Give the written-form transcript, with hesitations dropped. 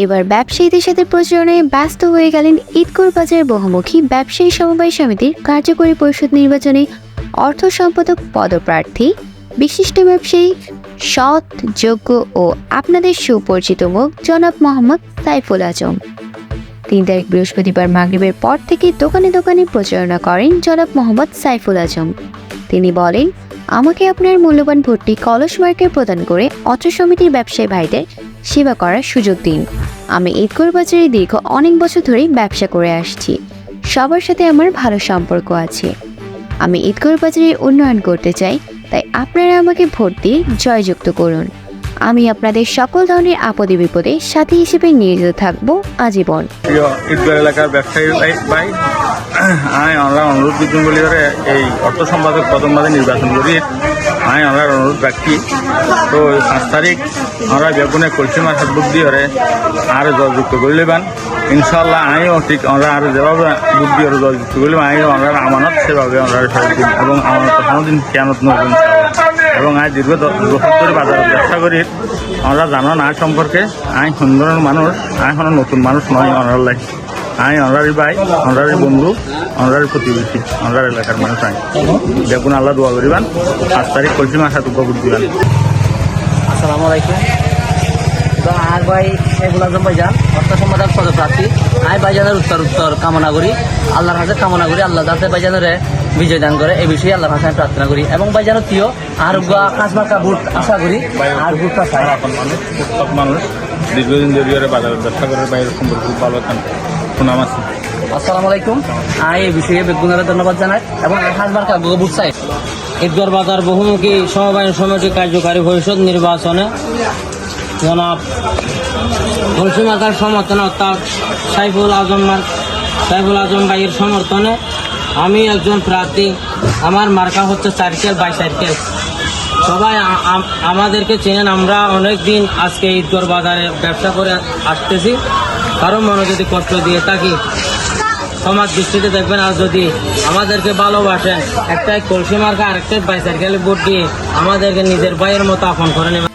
এবার ব্যবসায়ীদের সাথে প্রচারণায় ব্যস্ত হয়ে গেলেন ঈদকর বাজার বহুমুখী ব্যবসায়ী সমবায় সমিতির কার্যকরী পরিষদ নির্বাচনে অর্থ সম্পাদক পদপ্রার্থী বিশিষ্ট ব্যবসায়ী, সৎ, যোগ্য ও আপনাদের সুপরিচিত মুখ জনাব মোহাম্মদ সাইফুল আজম। 3 তারিখ বৃহস্পতিবার মাগরিবের পর থেকে দোকানে দোকানে প্রচারণা করেন জনাব মোহাম্মদ সাইফুল আজম। তিনি বলেন, আমাকে আপনার মূল্যবান ভোটটি কলস মার্কে প্রদান করে অত্র সমিতির ব্যবসায়ী ভাইদের সেবা করার সুযোগ দিন। আমি ঈদকর বাজারে দীর্ঘ অনেক বছর ধরেই ব্যবসা করে আসছি। সবার সাথে আমার ভালো সম্পর্ক আছে। আমি ঈদকর বাজারে উন্নয়ন করতে চাই, তাই আপনারা আমাকে ভোট দিয়ে জয়যুক্ত করুন। আমি আপনাদের সকল ধরনের আপদে বিপদে সাথী হিসেবে নিয়োজিত থাকবো আজীবন। প্রিয় ঈদগাহ এলাকার ব্যবসায়ী ভাই, আমরা অনুরোধ করছি বলি এই অর্থ সম্পাদক প্রথম বাদে নির্বাচন করি। আমরা অনুরোধ রাখছি তো 5 তারিখ আমরা বেগুনে কলসি মাছ বুদ্ধি করে আর জয়যুক্ত করলে বান ইনশাল্লাহ আমিও ঠিক আমরা আর যেভাবে বুদ্ধি করে জয়যুক্ত করলে আমিও আমরা আমানত সেভাবে আমরা দিন এবং আমানত কোনোদিন কেয়ানত নতুন এবং আজ দীর্ঘ 10 বছর ধরে বাজারে ব্যবসা করি। আমরা জানো না সম্পর্কে আই সুন্দর মানুষ, আই কোনো নতুন মানুষ নয়। অনার লাই আই অনারি ভাই, অনারি বন্ধু, অনারি প্রতিবেশী, অনার এলাকার মানুষ আই দেখুন আল্লাহ দোয়া করিবান। 5 তারিখ কলসি মাছ হাতে উপভোগ দিবেন। আসসালামু আলাইকুম। তো আর ভাই শেখুল আজম ভাইজান অর্থ সম্পাদক পদপ্রার্থী। আমি ভাইজানের উত্তর কামনা করি, আল্লাহর হাতে কামনা করি আল্লাহ যাতে ভাইজানের বিজয় দান করে এই বিষয়ে আল্লাহর হাতে প্রার্থনা করি এবং ভাইজানের প্রিয় আর কাঁচমার্কা ভোট আশা করি আর ভোটটা চাই। মানুষ উৎসব মানুষ দীর্ঘদিন ধরে বাজারে ব্যবসা করে বাইরের সম্পর্ক খুব ভালো সুনাম আছে। আসসালামু আলাইকুম। আমি এই বিষয়ে বেগুনারে ধন্যবাদ জানাই এবং কাঁচমার্কা ভোট চাই। ঈদগাহ বাজার বহুমুখী সমবায় সমিতি কার্যকারী পরিষদ নির্বাচনে জনাব কলসি মার্কার সমর্থনে অর্থাৎ সাইফুল আজম ভাইয়ের সমর্থনে আমি একজন প্রার্থী। আমার মার্কা হচ্ছে সাইকেল বাই সাইকেল। সবাই আমাদেরকে চেনেন, আমরা অনেক দিন আজকে ঈদগাহ বাজারে ব্যবসা করে আসতেছি। কারো মনে যদি কষ্ট দিয়ে থাকি সমাজ দৃষ্টিতে দেখবেন, আর যদি আমাদেরকে ভালোবাসেন একটাই কলসি মার্কা আরেকটাই বাই সাইকেলে ভোট দিয়ে আমাদেরকে নিজের ভাইয়ের মতো আপন করে নেবেন।